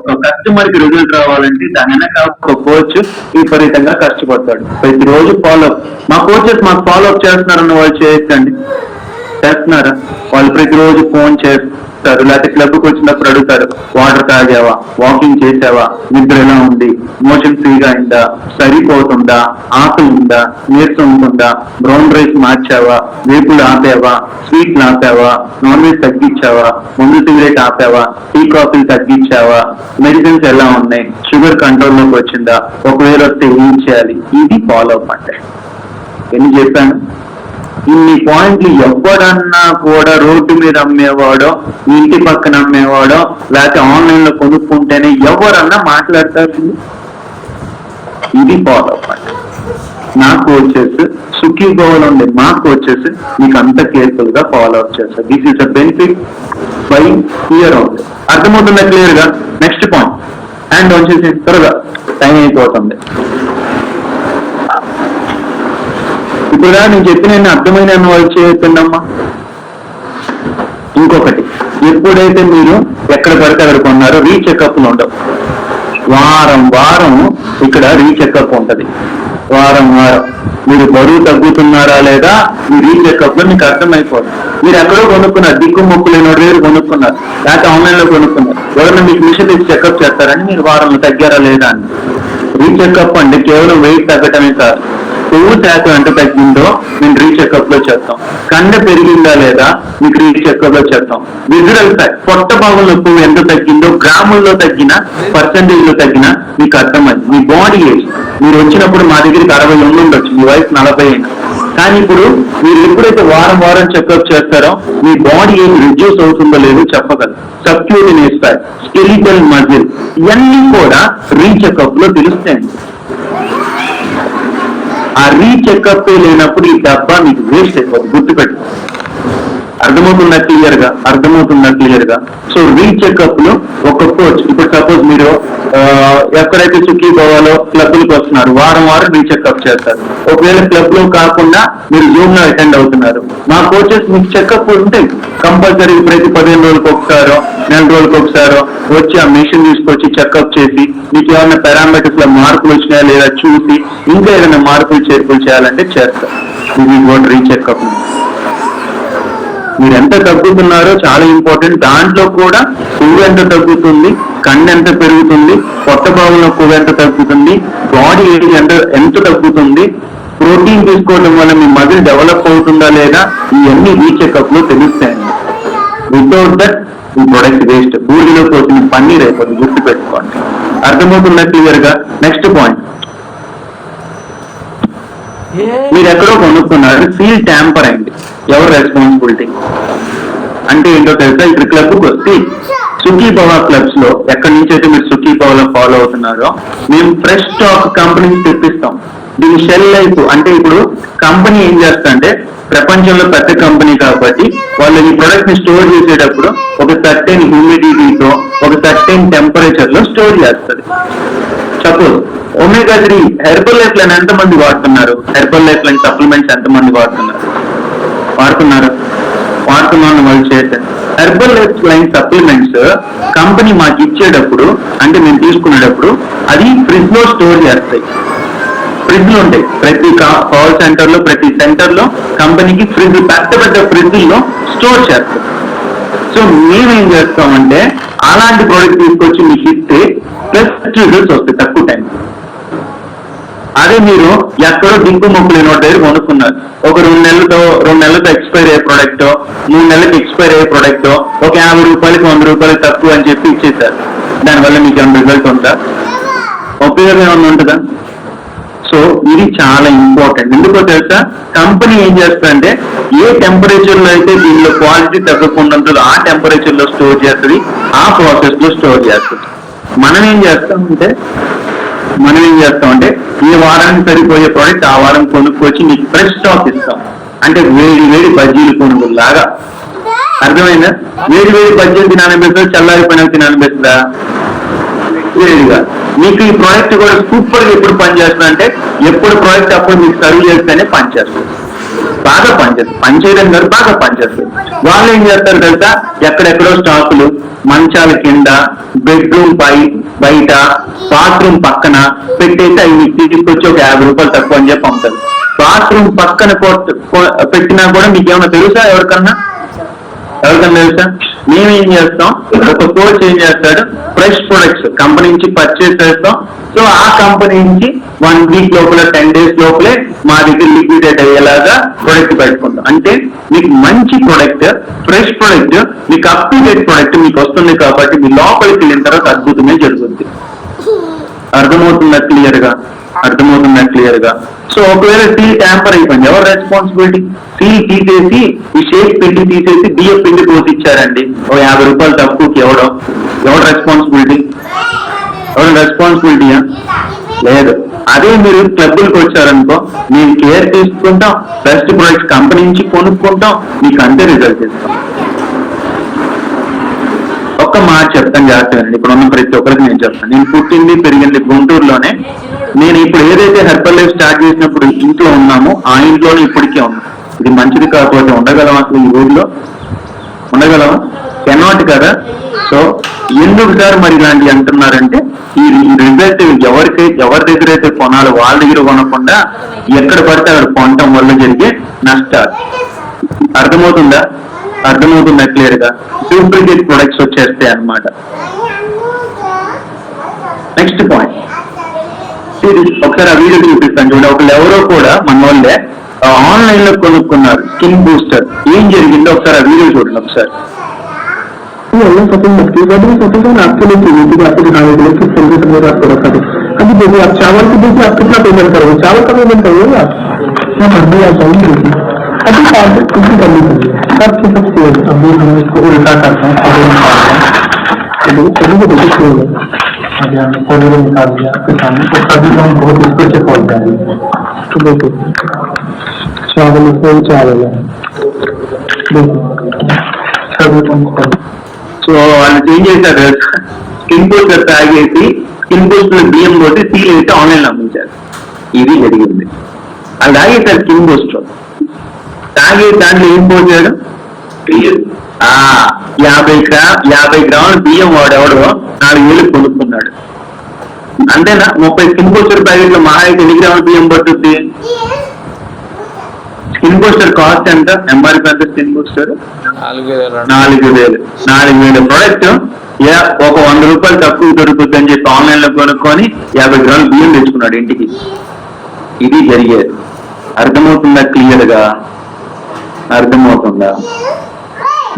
ఒక కస్టమర్ కి రిజల్ట్ రావాలంటే దాని వెనక ఒక కోచ్ విపరీతంగా కష్టపడతాడు. ప్రతిరోజు ఫాలో అప్. మా కోచెస్ మాకు ఫాలో అప్ చేస్తున్నారన్న వాళ్ళు చేయొచ్చండి, చేస్తున్నారా? వాళ్ళు ప్రతిరోజు ఫోన్ చేస్తారు, లేకపోతే క్లబ్కి వచ్చినప్పుడు అడుగుతారు, వాటర్ తాగావా, వాకింగ్ చేసావా, నిద్ర ఎలా ఉంది, మోషన్ ఫ్రీగా అయిందా, సరిపోతుందా, ఆకలి ఉందా, నీరసం ఉంటుందా, బ్రౌన్ రైస్ మార్చావా, వేపులు ఆపావా, స్వీట్లు ఆపావా, నాన్ వెజ్ తగ్గించావా, ముందు సిగరెట్ ఆపావా, టీ కాఫీలు తగ్గించావా, మెడిసిన్స్ ఎలా ఉన్నాయి, షుగర్ కంట్రోల్లోకి వచ్చిందా, ఒకవేళ వస్తే ఏం చేయాలి? ఇది ఫాలో అప్ అంటే. ఎన్ని చెప్పాను? ఇన్ని పాయింట్లు ఎవడన్నా కూడా రోడ్డు మీద అమ్మేవాడో, ఇంటి పక్కన అమ్మేవాడో, లేకపోతే ఆన్లైన్ లో కొనుక్కుంటేనే ఎవరన్నా మాట్లాడతారు. ఇది ఫాలో అప్ అంటే. నా కోచెస్ సుఖీభవలో ఉండే మా కోచెస్ మీకు అంత కేర్ఫుల్ గా ఫాలో అప్ చేస్తారు. This is a benefit by clear అవుతుంది. అర్థమవుతుందా క్లియర్ గా? నెక్స్ట్ పాయింట్ హ్యాండ్ ఆన్ చేసి త్వరగా, టైం అయిపోతుంది. ఇప్పుడు నేను చెప్పిన అర్థమైన వాళ్ళు చేయొచ్చుండమ్మా. ఇంకొకటి, ఎప్పుడైతే మీరు ఎక్కడ పడితే అక్కడ కొన్నారో రీచెకప్లు ఉండవు. వారం వారం ఇక్కడ రీచెకప్ ఉంటది. వారం వారం మీరు బరువు తగ్గుతున్నారా లేదా మీ రీచెకప్ లో మీకు అర్థమైపోతుంది. మీరు ఎక్కడో కొనుక్కున్నారు, దిక్కు మొక్కు లేని దగ్గర కొనుక్కున్నారు, లేకపోతే ఆన్లైన్ లో కొనుక్కున్నారు, ఎవరైనా మీకు మిషన్ ఇచ్చి చెకప్ చేస్తారని మీరు వారంలో తగ్గారా లేదా అని. రీచెకప్ అంటే కేవలం వెయిట్ తగ్గటమే కాదు, కొవ్వు శాతం ఎంత తగ్గిందో మేము రీచెకప్ లో చేస్తాం, కండ పెరిగిందా లేదా మీకు రీచెకప్ లో చేస్తాం, విజువల్ ఫ్యాక్ట్ పొట్ట భాగంలో కొవ్వు ఎంత తగ్గిందో గ్రాముల్లో తగ్గిన, పర్సెంటేజ్ లో తగ్గిన మీకు అర్థమైంది. మీ బాడీ ఏజ్, మీరు వచ్చినప్పుడు మా దగ్గరికి 60 ఉండొచ్చు, మీ వయసు 40 అయినా, కానీ ఇప్పుడు మీరు ఎప్పుడైతే వారం వారం చెకప్ చేస్తారో మీ బాడీ ఏజ్ రిడ్యూస్ అవుతుందో లేదో చెప్పగలరు. సబ్క్యూటినియస్ ఫ్యాట్, స్కెలిటల్ మజిల్, ఇవన్నీ కూడా రీచెకప్ లో తెలుస్తాయండి. ఆ రీచెకప్ లేనప్పుడు ఈ డబ్బా మీకు వేస్ట్ అయిపోతుంది, గుర్తుపెట్టు. అర్థమవుతుందా క్లియర్ గా? అర్థమవుతుందా క్లియర్ గా? సో రీచెకప్ లో ఒక కోచ్, ఇప్పుడు సపోజ్ మీరు ఎక్కడైతే సుఖీభవాలో క్లబ్లకు వస్తున్నారు, వారం వారం రీచెకప్ చేస్తారు. ఒకవేళ క్లబ్ లో కాకుండా మీరు జూమ్ లో అటెండ్ అవుతున్నారు, మా కోచెస్ మీకు చెకప్ ఉంటాయి కంపల్సరీ. ప్రతి 15 రోజులకు ఒకసారో, నెల రోజులకు ఒకసారో వచ్చి ఆ మెషిన్ తీసుకొచ్చి చెకప్ చేసి మీకు ఏమైనా పారామీటర్స్ లో మార్పులు వచ్చినాయా లేదా చూసి ఇంకా ఏదైనా మార్పులు చేర్పులు చేయాలంటే చేస్తారు. ఇది కూడా రీచెకప్. మీరు ఎంత తగ్గుతున్నారో చాలా ఇంపార్టెంట్. దాంట్లో కూడా కొవ్వు ఎంత తగ్గుతుంది, కండ ఎంత పెరుగుతుంది, పొట్ట భాగంలో కొవ్వు ఎంత తగ్గుతుంది, బాడీ ఏజ్ ఎంత తగ్గుతుంది, ప్రోటీన్ తీసుకోవడం వల్ల మీ మజిల్ డెవలప్ అవుతుందా లేదా, ఇవన్నీ రీచెకప్ లో తెలుస్తాయండి. వితౌట్ దట్ ఈ ప్రొడక్ట్ వేస్ట్, బూడిలో పోసిన పన్నీర్ అయిపోతుంది, గుర్తు పెట్టుకోండి. అర్థమవుతుందా క్లియర్ గా? నెక్స్ట్ పాయింట్, మీరు ఎక్కడో కొనుక్కున్నారు, సీల్ ట్యాంపర్ అయింది, ఎవరు రెస్పాన్సిబిలిటీ అంటే ఏంటో తెలుసా? ఇప్పుడు క్లబ్కి వస్తే సుఖీభవ క్లబ్స్ లో ఎక్కడి నుంచి అయితే మీరు సుఖీభవలో ఫాలో అవుతున్నారో మేము ఫ్రెష్ స్టాక్ కంపెనీ తెప్పిస్తాం. దీని షెల్ లైఫ్ అంటే ఇప్పుడు కంపెనీ ఏం చేస్తా అంటే ప్రపంచంలో పెద్ద కంపెనీ కాబట్టి వాళ్ళు ఈ ప్రొడక్ట్ ని స్టోర్ చేసేటప్పుడు ఒక సర్టెన్ హ్యూమిడిటీతో, ఒక సర్టెన్ టెంపరేచర్ లో స్టోర్ చేస్తుంది. Suppose omega 3 herbal life line ఎంతమంది వాడుతున్నారు? హెర్బల్ లైఫ్ లైన్ సప్లిమెంట్స్ ఎంతమంది వాడుతున్నారు? వాడుతున్నాను వాళ్ళు చేశారు. Herbal life line supplements company మాకు ఇచ్చేటప్పుడు అంటే మేము తీసుకునేటప్పుడు అది ఫ్రిడ్జ్ లో స్టోర్ చేస్తాయి. ఫ్రిడ్జ్ లో ఉంటాయి ప్రతి కాల్ సెంటర్ లో, ప్రతి సెంటర్ లో కంపెనీకి ఫ్రిడ్జ్, పెద్ద పెద్ద ఫ్రిడ్జ్ లో స్టోర్ చేస్తాం. సో మేమేం చేస్తామంటే అలాంటి ప్రోడక్ట్ తీసుకొచ్చి మీకు ఇస్తే ప్లస్ రిజల్ట్స్ వస్తాయి తక్కువ టైం. అదే మీరు ఎక్కడో దిక్కు మొక్కు లేని దగ్గర కొనుక్కున్నారు, ఒక 2 నెలలతో ఎక్స్పైర్ అయ్యే ప్రోడక్ట్, 3 నెలలకు ఎక్స్పైర్ అయ్యే ప్రోడక్ట్ ఒక 50 రూపాయలకి 100 రూపాయలు తక్కువ అని చెప్పి ఇచ్చేసారు. దానివల్ల మీకు ఏమైనా రిజల్ట్ ఉందా? ఉపయోగం ఏమన్నా ఉంటుందా? సో ఇది చాలా ఇంపార్టెంట్. ఎందుకో తెలుసా? కంపెనీ ఏం చేస్తుందంటే ఏ టెంపరేచర్ లో అయితే దీనిలో క్వాలిటీ తగ్గకుండా ఉంటుందో ఆ టెంపరేచర్ లో స్టోర్ చేస్తుంది, ఆ ప్రాసెస్ లో స్టోర్ చేస్తుంది. మనం ఏం చేస్తామంటే ఈ వారానికి సరిపోయే ప్రోడక్ట్ ఆ వారం కొనుక్కొచ్చి మీకు ఫ్రెష్ స్టాక్ ఇస్తాం. అంటే వేడి బజ్జీలు కొనుగోలు లాగా. అర్థమైందా? వేడి బజ్జీలు తినాలనిపిస్తుందా, చల్లారిపోయిన తినాలనిపిస్తుందా? వేడిగా. మీకు ఈ ప్రోడక్ట్ కూడా సూపర్ గా ఎప్పుడు పనిచేస్తుంది అంటే ఎప్పుడు ప్రోడక్ట్ అప్పుడు మీకు సర్వ్ చేస్తేనే పనిచేస్తుంది. బాగా పనిచేస్తుంది, పనిచేయడం కాదు బాగా పనిచేస్తుంది. వాళ్ళు ఏం చేస్తారు తెలుసా, ఎక్కడెక్కడో స్టాకులు మంచాల కింద, బెడ్రూమ్ బయట, బాత్రూమ్ పక్కన పెట్టేసి అవి తీసుకొచ్చి ఒక 50 రూపాయలు తక్కువ అని చెప్పి అమ్ముతారు. బాత్రూమ్ పక్కన పెట్టినా కూడా మీకు ఏమైనా తెలుసా? ఎవరికన్నా తెలుసా? మేమేం చేస్తాం, ఒక కోచ్ ఏం చేస్తాడు, ఫ్రెష్ ప్రొడక్ట్స్ కంపెనీ నుంచి పర్చేస్ చేస్తాం. సో ఆ కంపెనీ నుంచి 1 వీక్ లోపల 10 days లోపలే మా దగ్గర లిక్విడేట్ అయ్యేలాగా ప్రొడక్ట్ పెట్టుకుంటాం. అంటే మీకు మంచి ప్రొడక్ట్, ఫ్రెష్ ప్రొడక్ట్, మీకు అప్ టు డేట్ ప్రొడక్ట్ మీకు వస్తుంది కాబట్టి మీ లోపలికి వెళ్ళిన తర్వాత అద్భుతమే జరుగుతుంది. అర్థమవుతుందా క్లియర్ గా? సో ఒకవేళ సీల్ ట్యాంపర్ అయిపోయింది, ఎవరు రెస్పాన్సిబిలిటీ? సీల్ తీసేసి ఈ షేక్ పిండి తీసేసి బియ్యం పిండి పోసి ఇచ్చారండి, ఓ 50 రూపాయలు తక్కువకి ఎవరు రెస్పాన్సిబిలిటీయా? లేదు. అదే మీరు క్లబ్బులకు వచ్చారనుకో, మేము కేర్ తీసుకుంటాం, బెస్ట్ ప్రొడక్ట్స్ కంపెనీ నుంచి కొనుక్కుంటాం, మీకు అంతే రిజల్ట్ ఇస్తాం. ఒక్క మాట చెప్తాను జాగ్రత్తగా, ఇప్పుడు ఉన్న ప్రతి ఒక్కరికి నేను చెప్తాను. నేను పుట్టింది పెరిగింది గుంటూరులోనే. నేను ఇప్పుడు ఏదైతే హెర్బల్ లైఫ్ స్టార్ట్ చేసినప్పుడు ఇంట్లో ఉన్నామో ఆ ఇంట్లోనే ఇప్పటికే ఉన్నాం. ఇది మంచిది కాకపోతే ఉండగలం? అసలు ఈ ఊళ్ళో ఉండగలమా? కెనాట్ కదా. సో ఎందుకు సార్ మరి ఇలాంటివి అంటున్నారంటే, ఈ రిజల్ట్ ఎవరి దగ్గర అయితే కొనాలో వాళ్ళ దగ్గర కొనకుండా ఎక్కడ పడితే అక్కడ కొనటం వల్ల జరిగే నష్టాలు. అర్థమవుతుందా క్లియర్ గా? డూప్లికేట్ ప్రొడక్ట్స్ వచ్చేస్తాయి అన్నమాట. నెక్స్ట్ పాయింట్, ఒకసారి ఆ వీడియో చూపిస్తాను చూడండి. ఒకళ్ళు ఎవరో కూడా మన వాళ్ళే ఆన్లైన్ లో కొనుక్కున్నారు స్కిన్ బూస్టర్. ఏం జరిగిందో ఒకసారి ఆ వీడియో చూడండి ఒకసారి. अभी देखिए आप चावल को देखिए आप कितना पेमेंट करोगे, चावल का पेमेंट करोगे आप अभी आप चाहिए अभी कुछ करनी चाहिए सबसे अभी हम इसको उल्टा करते हैं, सभी को देखिए अभी हमने कोने में निकाल दिया आपके सामने, तो सभी हम बहुत स्पीड से खोल जाएंगे। तो देखो चावल इसमें चावल है, देखो सभी సో వాళ్ళు ఏం చేశారు, స్కిన్ బూస్టర్ తాగేసి స్కిన్ బూస్టర్ బియ్యం కొట్టి సీల్ వేసి ఆన్లైన్ లో అమ్మించారు. ఇది జరిగింది. అది తాగేశారు స్కిన్ బూస్టర్, తాగే దాంట్లో ఏం పోసాడు, 50 గ్రాముల బియ్యం వాడెవడో 4,000 కొనుక్కున్నాడు. అంతేనా? 30 స్కిన్ బూస్టర్ ప్యాకెట్లో మహా అయితే ఎన్ని గ్రాముల బియ్యం పట్టుద్ది? స్కిన్ బూస్టర్ కాస్ట్ ఎంత? ఎంఆర్పీ ఎంత స్కిన్ బూస్టర్? 4,000 ప్రొడక్ట్ ఒక 100 రూపాయలు తక్కువ దొరుకుతుంది అని చెప్పి ఆన్లైన్ లో కొనుక్కొని 50 గ్రాముల బియ్యం తెచ్చుకున్నాడు ఇంటికి. ఇది జరిగేది. అర్థమవుతుందా క్లియర్ గా?